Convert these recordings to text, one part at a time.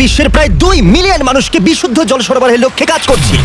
বিশ্বের প্রায় 2 মিলিয়ন মানুষকে বিশুদ্ধ জল সরবরাহের লক্ষ্যে কাজ করছি।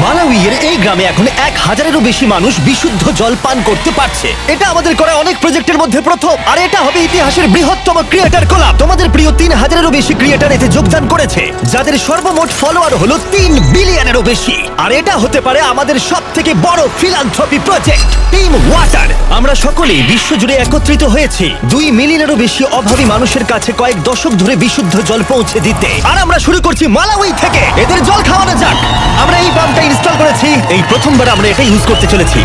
মালাউইয়ের এই গ্রামে এখন 1000-এরও বেশি মানুষ বিশুদ্ধ জল পান করতে পারছে। এটা আমাদের করা অনেক প্রজেক্টের মধ্যে প্রথম, আর এটা হবে ইতিহাসের বৃহত্তম ক্রিয়েটর কোলাব। তোমাদের প্রিয় 3000-এরও বেশি ক্রিয়েটর এতে যোগদান করেছে, যাদের সর্বমোট ফলোয়ার হলো 3 বিলিয়নেরও বেশি। আর এটা হতে পারে আমাদের সবথেকে বড় ফিলান্থ্রপি প্রজেক্ট, টিম ওয়াটার। আমরা সকলেই বিশ্বজুড়ে একত্রিত হয়েছি 2 মিলিয়নেরও বেশি অভাবী মানুষের কাছে কয়েক দশক ধরে বিশুদ্ধ জল পৌঁছে দিতে। আর আমরা শুরু করছি মালাউই থেকে। এদের জল খাওয়ানো যাক। আমরা এই পাম্পটা ইনস্টল করেছি, এই প্রথমবার আমরা এটা ইউজ করতে চলেছি।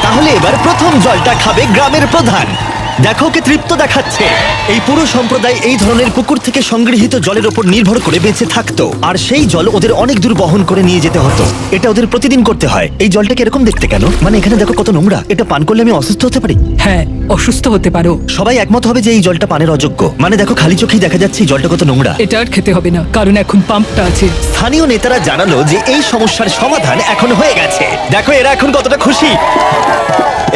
তাহলে এবার প্রথম জলটা খাবে গ্রামের প্রধান। দেখো কে তৃপ্ত দেখাচ্ছে। এই পুরো সম্প্রদায় এই ধরনের পুকুর থেকে সংগৃহীত জলের উপর নির্ভর করে বেঁচে থাকতো, আর সেই জল ওদের অনেক দূর বহন করে নিয়ে যেতে হতো। এটা ওদের প্রতিদিন করতে হয়। এই জলটাকে এরকম দেখতে কেন? মানে এখানে দেখো কত নোংরা। এটা পান করলে আমি অসুস্থ হতে পারি। হ্যাঁ, অসুস্থ হতে পারো। সবাই একমত হবে যে এই জলটা পানের অযোগ্য। মানে দেখো খালি চোখেই দেখা যাচ্ছে এই জলটা কত নোংরা। এটা আর খেতে হবে না, কারণ এখন পাম্পটা আছে। স্থানীয় নেতারা জানালো যে এই সমস্যার সমাধান এখন হয়ে গেছে। দেখো এরা এখন কতটা খুশি।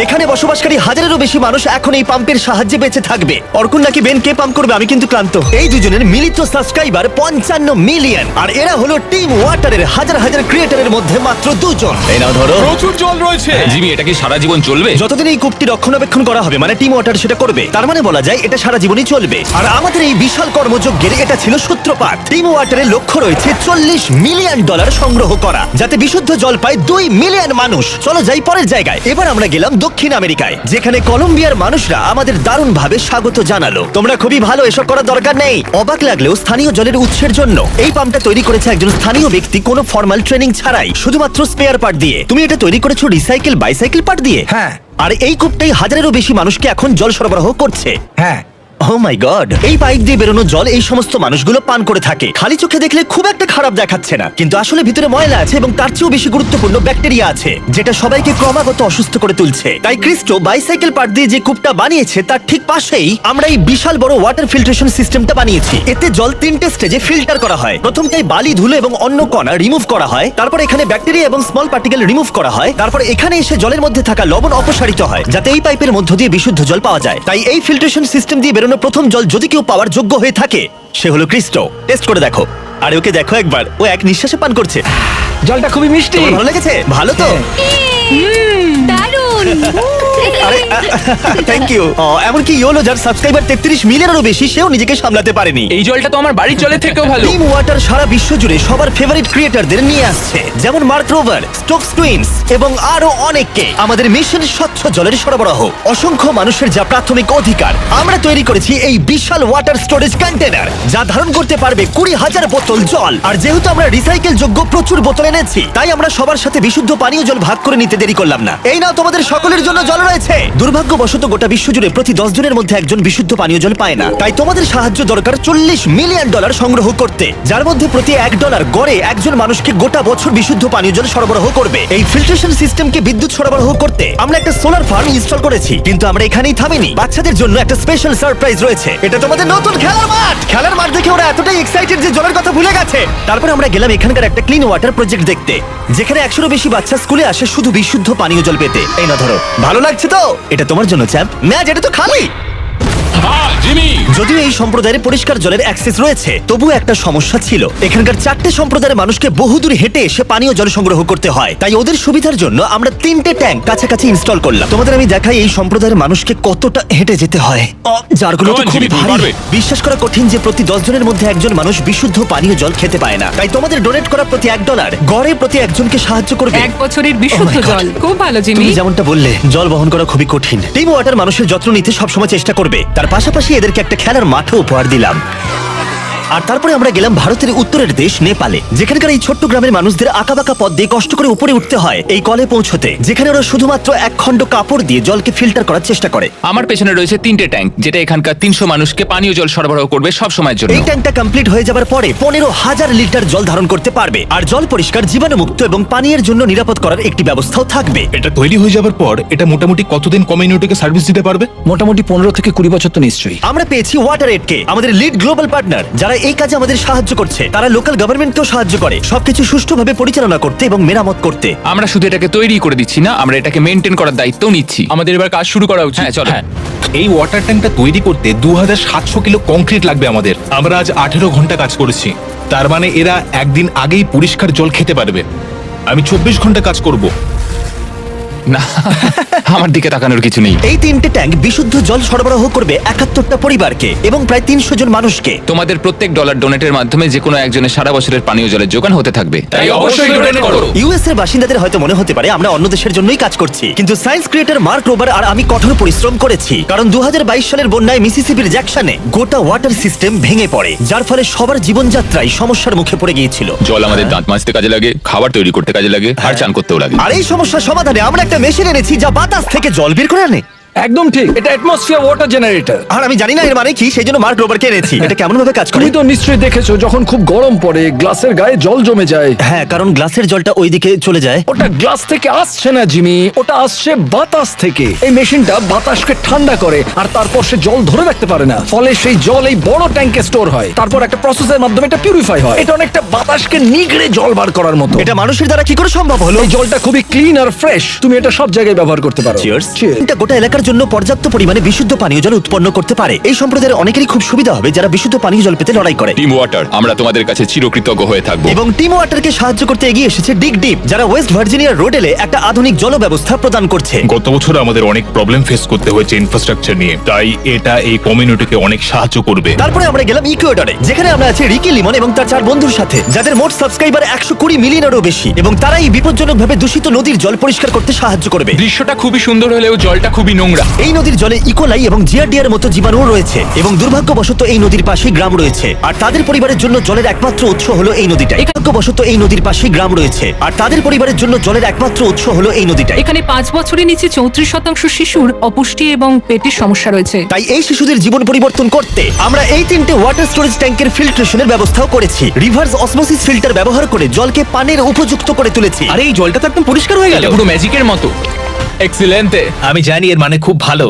এখানে বসবাসকারী 1000-এরও বেশি মানুষ এখন এই পাম্পের সাহায্যে বেঁচে থাকবে। অর্কুন নাকি বেন কে পাম্প করবে, আমি কিন্তু ক্লান্ত। এই দুজনের মিলিত সাবস্ক্রাইবার 55 মিলিয়ন, আর এরা হলো টিম ওয়াটারের হাজার হাজার ক্রিয়েটরের মধ্যে মাত্র 2 জন। এই নাও ধরো। প্রচুর জল রয়েছে। জিমি, এটা কি সারা জীবন চলবে? যতদিন এই কূপটি রক্ষণাবেক্ষণ করা হবে, মানে টিম ওয়াটার সেটা করবে, তার মানে বলা যায় এটা সারা জীবনই চলবে। আর আমাদের এই বিশাল কর্মযজ্ঞের এটা ছিল সূত্রপাত। টিম ওয়াটারের লক্ষ্য রয়েছে $40 মিলিয়ন সংগ্রহ করা, যাতে বিশুদ্ধ জল পায় 2 মিলিয়ন মানুষ। চলো যাই পরের জায়গায়। এবার আমরা গেলাম দক্ষিণ আমেরিকায়, যেখানে কলম্বিয়ার মানুষরা আমাদের দারুণভাবে স্বাগত জানালো। তোমরা খুবই ভালো, এসব করার দরকার নেই। অবাক লাগলেও স্থানীয় জলের উৎসের জন্য এই পাম্পটা তৈরি করেছে একজন স্থানীয় ব্যক্তি, কোনো ফর্মাল ট্রেনিং ছাড়াই, শুধুমাত্র স্পেয়ার পার্ট দিয়ে। তুমি এটা তৈরি করেছো রিসাইকেল বাইসাইকেল পার্ট দিয়ে? হ্যাঁ। আর এই কূপটাই 1000-এরও বেশি মানুষকে এখন জল সরবরাহ করছে। হ্যাঁ। ও মাই গড, এই পাইপ দিয়ে বেরোনো জল এই সমস্ত মানুষগুলো পান করে থাকে। খালি চোখে দেখলে খুব একটা খারাপ দেখাচ্ছে না, কিন্তু আসলে ভিতরে ময়লা আছে এবং তার চেয়েও বেশি গুরুত্বপূর্ণ ব্যাকটেরিয়া আছে, যেটা সবাইকে ক্রমাগত অসুস্থ করে তুলছে। তাই ক্রিস্টো বাইসাইকেল পার্ট দিয়ে যে কূপটা বানিয়েছে তার ঠিক পাশেই আমরা এই বিশাল বড় ওয়াটার ফিল্ট্রেশন সিস্টেমটা বানিয়েছি। এতে জল 3টে স্টেজে ফিল্টার করা হয়। প্রথমটাই বালি, ধুলো এবং অন্য কণা রিমুভ করা হয়। তারপর এখানে ব্যাকটেরিয়া এবং স্মল পার্টিকেল রিমুভ করা হয়। তারপর এখানে এসে জলের মধ্যে থাকা লবণ অপসারিত হয়, যাতে এই পাইপের মধ্য দিয়ে বিশুদ্ধ জল পাওয়া যায়। তাই এই ফিল্ট্রেশন সিস্টেম দিয়ে বেরোনো প্রথম জল যদি কেউ পাওয়ার যোগ্য হয়ে থাকে, সে হলো ক্রিস্টো। টেস্ট করে দেখো। আর ওকে দেখো একবার, ও এক নিঃশ্বাসে পান করছে। জলটা খুবই মিষ্টি। তোমার ভালো লেগেছে? ভালো তো? দারুণ। আরে থ্যাংক ইউ। এমনকি ইয়োলো, যার সাবস্ক্রাইবার 33 মিলিয়নেরও বেশি, সেও নিজেকে সামলাতে পারেনি। এই জলটা তো আমার বাড়ির জলের থেকেও ভালো। টিম ওয়াটার সারা বিশ্ব জুড়ে সবার ফেভারিট ক্রিয়েটরদের নিয়ে আসছে, যেমন মার্ক রোভার, স্টোকস টুইনস এবং আরো অনেককে। আমাদের মিশন স্বচ্ছ জলের সরবরাহ। অসংখ্য মানুষের যা প্রাথমিক অধিকার। আমরা তৈরি করেছি এই বিশাল ওয়াটার স্টোরেজ কন্টেনার, যা ধারণ করতে পারবে 20,000 বোতল জল। আর যেহেতু আমরা রিসাইকেল যোগ্য প্রচুর বোতল এনেছি, তাই আমরা সবার সাথে বিশুদ্ধ পানীয় জল ভাগ করে নিতে দেরি করলাম না। এই নাও, তোমাদের সকলের জন্য জল রয়েছে। দুর্ভাগ্যবশত গোটা বিশ্বজুড়ে প্রতি 10 জনের মধ্যে একজন বিশুদ্ধ পানীয় জল পায় না। তাই তোমাদের সাহায্য দরকার $40 মিলিয়ন সংগ্রহ করতে, যার মধ্যে প্রতি $1 গড়ে একজন মানুষকে গোটা বছর বিশুদ্ধ পানীয় জল সরবরাহ করবে। এই ফিল্ট্রেশন সিস্টেমকে বিদ্যুৎ সরবরাহ করতে আমরা একটা সোলার ফার্ম ইনস্টল করেছি। কিন্তু আমরা এখানেই থামিনি। বাচ্চাদের জন্য একটা স্পেশাল সারপ্রাইজ রয়েছে। এটা তোমাদের নতুন খেলার মাঠ। খেলার মাঠ দেখে ওরা এতটাই এক্সাইটেড যে জলের কথা ভুলে গেছে। তারপরে আমরা গেলাম এখানকার একটা ক্লিন ওয়াটার প্রজেক্ট দেখতে, যেখানে 100-এরও বেশি বাচ্চা স্কুলে আসে শুধু বিশুদ্ধ পানীয় জল পেতে। এই না ধরো, ভালো লাগছে তো? এটা তোমার জন্য চ্যাম্প। ম্যাচ, এটা তো খালি। জিমি, যদিও এই সম্প্রদায়ের পরিষ্কার জলের অ্যাক্সেস রয়েছে, তবুও একটা সমস্যা ছিল। এখানকার 4টে সম্প্রদায়ের মানুষকে বহুদূর হেঁটে এসে পানীয় জল সংগ্রহ করতে হয়। তাই ওদের সুবিধার জন্য আমরা 3টে ট্যাঙ্ক কাছাকাছি ইনস্টল করলাম। তোমাদের আমি দেখাই এই সম্প্রদায়ের মানুষকে কতটা হেঁটে যেতে হয়। যারগুলো তো খুবই ভারী। বিশ্বাস করা কঠিন যে প্রতি 10 জনের মধ্যে একজন মানুষ বিশুদ্ধ পানীয় জল খেতে পায় না। তাই তোমাদের ডোনেট করা প্রতি $1 গড়ে প্রতি একজনকে সাহায্য করবে। 1 বছরের বিশুদ্ধ Oh my God. জল। খুব ভালো জিমি। তুমি যেমনটা বললে, জল বহন করা খুবই কঠিন। টিম ওয়াটার মানুষের যত্ন নিতে সবসময় চেষ্টা করবে। তার পাশাপাশি এদেরকে একটা খেলার মাঠও উপহার দিলাম। আর তারপরে আমরা গেলাম ভারতের উত্তরের দেশ নেপালে, যেখানকার এই ছোট্ট গ্রামের মানুষদের আঁকাবাঁকা পথ দিয়ে কষ্ট করে উপরে উঠতে হয় এই কলে পৌঁছতে, যেখানে ওরা শুধুমাত্র 1 খণ্ড কাপড় দিয়ে জলকে ফিল্টার করার চেষ্টা করে। আমার পেছনে রয়েছে 3টে ট্যাঙ্ক, যেটা এখানকার 300 মানুষকে পানীয় জল সরবরাহ করবে সব সময়ের জন্য। এই ট্যাঙ্কটা কমপ্লিট হয়ে যাবার পরে 15,000 লিটার জল ধারণ করতে পারবে। আর জল পরিষ্কার, জীবাণুমুক্ত এবং পানীয়ের জন্য নিরাপদ করার একটি ব্যবস্থাও থাকবে। এটা তৈরি হয়ে যাবার পর এটা মোটামুটি কতদিন কমিউনিটিকে সার্ভিস দিতে পারবে? মোটামুটি 15 থেকে 20 বছর তো নিশ্চয়ই। আমরা পেয়েছি ওয়াটার এডকে, আমাদের লিড গ্লোবাল পার্টনার, যারা যারা এই কাজে আমাদের সাহায্য করছে, তারা লোকাল গভর্নমেন্টকেও সাহায্য করে সবকিছু সুষ্ঠুভাবে পরিচালনা করতে এবং মেরামত করতে। আমরা শুধু এটাকে তৈরি করে দিচ্ছি না, আমরা এটাকে মেনটেন করার দায়িত্ব নিচ্ছি। আমাদের এবার কাজ শুরু করা উচিত। হ্যাঁ চলো। এই ওয়াটার ট্যাঙ্কটা তৈরি করতে 2700 কিলো কংক্রিট লাগবে আমাদের। আমরা আজ 18 ঘন্টা কাজ করেছি, তার মানে এরা একদিন আগেই পরিষ্কার জল খেতে পারবে। আমি 24 ঘন্টা কাজ করব। না, আমার দিকে তাকানোর কিছু নেই। এই 3টে ট্যাঙ্ক বিশুদ্ধ জল সরবরাহ করবে 71টা পরিবারকে এবং প্রায় 300 জন মানুষকে। তোমাদের প্রত্যেক ডলার ডোনেটের মাধ্যমে যে কোনো একজনের সারা বছরের পানীয় জলের যোগান হতে থাকবে। তাই অবশ্যই donate করো। ইউএস এর বাসিন্দাদের হয়তো মনে হতে পারে আমরা অন্য দেশের জন্যই কাজ করছি, কিন্তু সায়েন্স ক্রিয়েটর মার্ক রোবার আর আমি কঠোর পরিশ্রম করেছি, কারণ 2022 সালের বন্যায় মিসিসিপির জ্যাকসনে গোটা ওয়াটার সিস্টেম ভেঙে পড়ে, যার ফলে সবার জীবনযাত্রায় সমস্যার মুখে পড়ে গিয়েছিল। জল আমাদের দাঁত মাজতে কাজে লাগে, খাবার তৈরি করতে কাজে লাগে, আর চান করতেও লাগে। আর এই সমস্যার সমাধানে আমরা একটা মেশিন এনেছি যা বাতাস থেকে জল বের করে আনে। একদম ঠিক, এটা অ্যাটমসফিয়ার ওয়াটার জেনারেটর। আর আমি জানি না এর মানে কি, সেই জন্য মার্ক রোবারকে এনেছি। এটা কেমন ভাবে কাজ করে? তুমি তো নিশ্চয়ই দেখেছো যখন খুব গরম পড়ে গ্লাসের গায়ে জল জমে যায়। হ্যাঁ, কারণ গ্লাসের জলটা ওইদিকে চলে যায়। ওটা গ্লাস থেকে আসছে না জিমি, ওটা আসছে বাতাস থেকে। এই মেশিনটা বাতাসকে ঠান্ডা করে আর তারপর সে জল ধরে রাখতে পারে না, ফলে সেই জল এই বড় ট্যাঙ্কে স্টোর হয়, তারপর একটা প্রসেসের মাধ্যমে এটা পিউরিফাই হয়। এটা অনেকটা বাতাসকে নিগড়ে জল বার করার মতো। এটা মানুষের দ্বারা কি করে সম্ভব হলো? এই জলটা খুবই ক্লিন আর ফ্রেশ, তুমি এটা সব জায়গায় ব্যবহার করতে পারো। Cheers. Cheers. এটা গোটা এলাকার জন্য পর্যাপ্ত পরিমাণে বিশুদ্ধ পানীয় জল উৎপন্ন করতে পারে। এই সম্প্রদায়ের অনেকেরই খুব সুবিধা হবে যারা বিশুদ্ধ পানীয় জল পেতে লড়াই করে। টিম ওয়াটার, আমরা তোমাদের কাছে চিরকৃতজ্ঞ হয়ে থাকবো। এবং টিম ওয়াটারকে সাহায্য করতে এগিয়ে এসেছে ডিগ ডিপ, যারা ওয়েস্ট ভার্জিনিয়ার রোডেলে একটা আধুনিক জল ব্যবস্থা প্রদান করছে। গত বছর আমাদের অনেক প্রবলেম ফেস করতে হয়েছে ইনফ্রাস্ট্রাকচার নিয়ে, তাই এটা এই কমিউনিটিকে অনেক সাহায্য করবে। তারপরে আমরা গেলাম ইকুয়েডরে, যেখানে আমরা আছি রিকি লিমন এবং তার 4 বন্ধুর সাথে, যাদের মোট সাবস্ক্রাইবার 120 মিলিয়নেরও বেশি, এবং তারা এই বিপজ্জনকভাবে দূষিত নদীর জল পরিষ্কার করতে সাহায্য করবে। দৃশ্যটা খুবই সুন্দর হলেও জলটা খুবই নোংরা। এই নদীর জলে ইকোলাই এবং জিয়ারডিয়ার মতো জীবাণুও রয়েছে, এবং দুর্ভাগ্যবশত এই নদীর পাশেই গ্রাম রয়েছে, আর তাদের পরিবারের জন্য জলের একমাত্র উৎস হলো এই নদীটাই। দুর্ভাগ্যবশত এই নদীর পাশেই গ্রাম রয়েছে, আর তাদের পরিবারের জন্য জলের একমাত্র উৎস হলো এই নদীটাই। এখানে 5 বছরের নিচে 34% শিশুর অপুষ্টি এবং পেটের সমস্যা রয়েছে। তাই এই শিশুদের জীবন পরিবর্তন করতে আমরা এই 3টে ওয়াটার স্টোরেজ ট্যাঙ্কের ফিল্ট্রেশনের ব্যবস্থাও করেছি। রিভার্স অসমোসিস ফিল্টার ব্যবহার করে জলকে পানের উপযুক্ত করে তুলেছি। আরে এই জলটা তো একদম পরিষ্কার হয়ে গেল, পুরো ম্যাজিকের মতো। এক্সিলেন্টে। আমি জানি এর মানে খুব ভালো।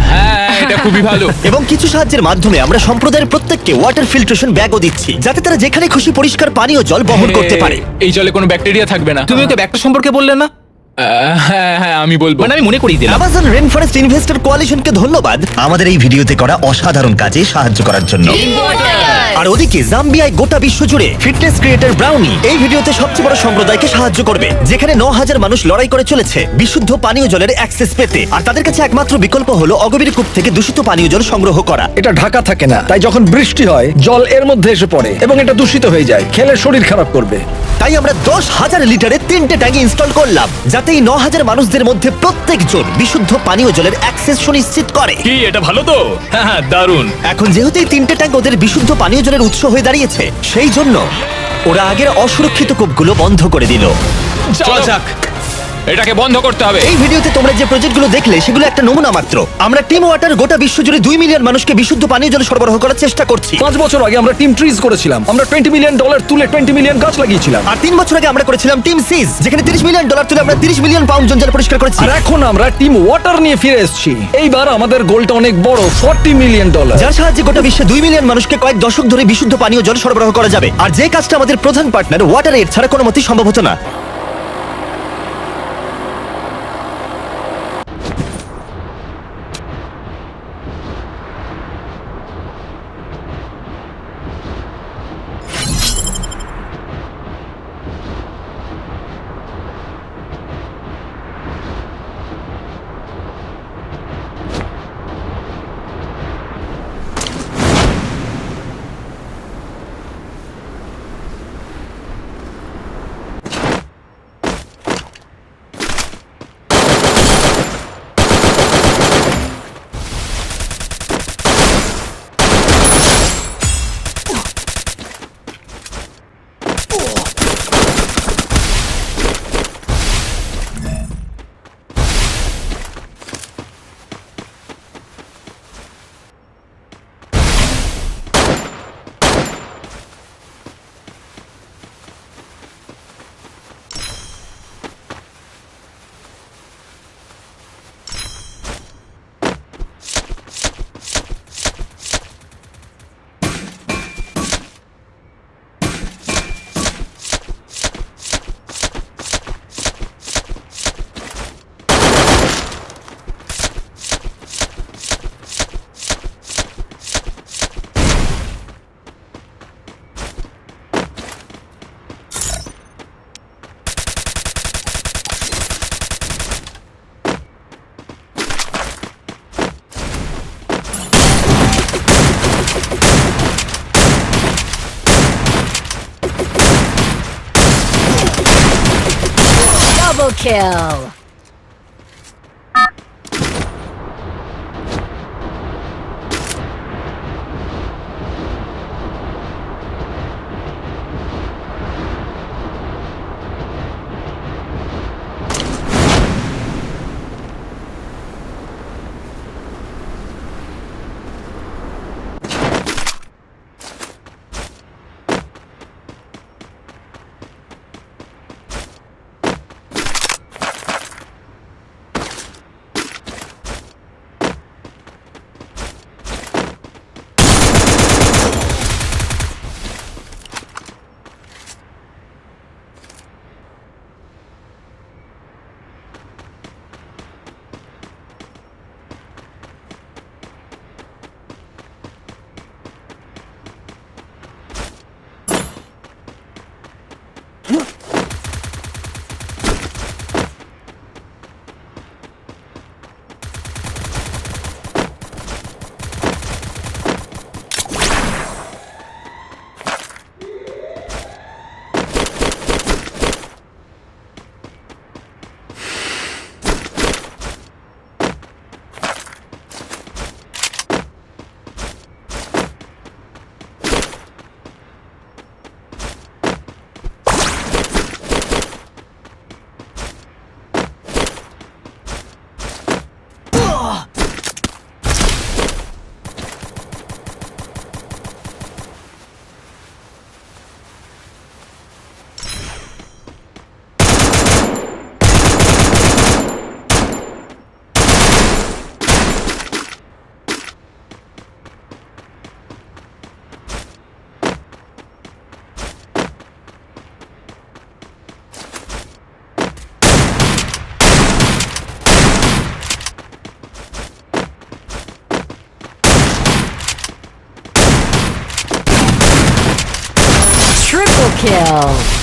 হ্যাঁ, এটা খুবই ভালো। এবং কিছু সাহায্যের মাধ্যমে আমরা সম্প্রদায়ের প্রত্যেককে ওয়াটার ফিল্ট্রেশন ব্যাগও দিচ্ছি, যাতে তারা যেখানে খুশি পরিষ্কার পানীয় জল বহন করতে পারে। এই জলে কোনো ব্যাকটেরিয়া থাকবে না। তুমি ওকে ব্যাগটা সম্পর্কে বললে না? হ্যাঁ হ্যাঁ, আমি বলবো। মানে আমি মনে করিয়ে দিলাম। অ্যামাজন রেন ফরেস্ট ইনভেস্টর কোয়ালিশনকে ধন্যবাদ আমাদের এই ভিডিওতে করা অসাধারণ কাজে সাহায্য করার জন্য। আর ওদিকে জাম্বিয়ায় গোটা বিশ্ব জুড়ে ফিটনেস ক্রিয়েটর ব্রাউনি এই ভিডিওতে সবচেয়ে বড় সম্প্রদায়কে সাহায্য করবে, যেখানে 9000 মানুষ লড়াই করে চলেছে বিশুদ্ধ পানীয় জলের অ্যাক্সেস পেতে। আর তাদের কাছে একমাত্র বিকল্প হলো অগভীর কূপ থেকে দূষিত পানীয় জল সংগ্রহ করা। এটা ঢাকা থাকে না, তাই যখন বৃষ্টি হয় জল এর মধ্যে এসে পড়ে এবং এটা দূষিত হয়ে যায়, খেলে শরীর খারাপ করবে। তাই আমরা 10,000 লিটারের 3টে ট্যাঙ্ক ইনস্টল করলাম, যাতে এই 9000 মানুষদের মধ্যে প্রত্যেকজন বিশুদ্ধ পানীয় জলের অ্যাক্সেস সুনিশ্চিত করে। কি এটা ভালো তো? হ্যাঁ, দারুণ। এখন যেহেতু এই 3টে ট্যাঙ্ক ওদের বিশুদ্ধ পানীয় জলের উৎস হয়ে দাঁড়িয়েছে, সেই জন্য ওরা আগের অসুরক্ষিত কূপগুলো বন্ধ করে দিল। চল যাক, এটাকে বন্ধ করতে হবে। এই ভিডিওতে তোমরা যে প্রজেক্টগুলো দেখলে সেগুলো একটা নমুনা মাত্র। আমরা টিম ওয়াটার গোটা বিশ্বজুড়ে 2 মিলিয়ন মানুষকে বিশুদ্ধ পানীয় জল সরবরাহ করার চেষ্টা করছি। 5 বছর আগে আমরা টিম ট্রিজ করেছিলাম, আমরা $20 মিলিয়ন তুলে 20 মিলিয়ন গাছ লাগিয়েছিলাম। আর 3 বছর আগে আমরা করেছিলাম টিম সিজ, যেখানে $30 মিলিয়ন তুলে আমরা 30 মিলিয়ন পাউন্ড জল পরিষ্কার করেছি। আর এখন আমরা টিম ওয়াটার নিয়ে ফিরে এসেছি। এইবার আমাদের গোলটা অনেক বড়, $40 মিলিয়ন। যার সাহায্যে গোটা বিশ্বে 2 মিলিয়ন মানুষকে কয়েক দশক ধরে বিশুদ্ধ পানীয় জল সরবরাহ করা যাবে। আর যে কাজটা আমাদের প্রধান পার্টনার ওয়াটার এড ছাড়া কোনো মতেই সম্ভব হতো না। kill. Triple kill.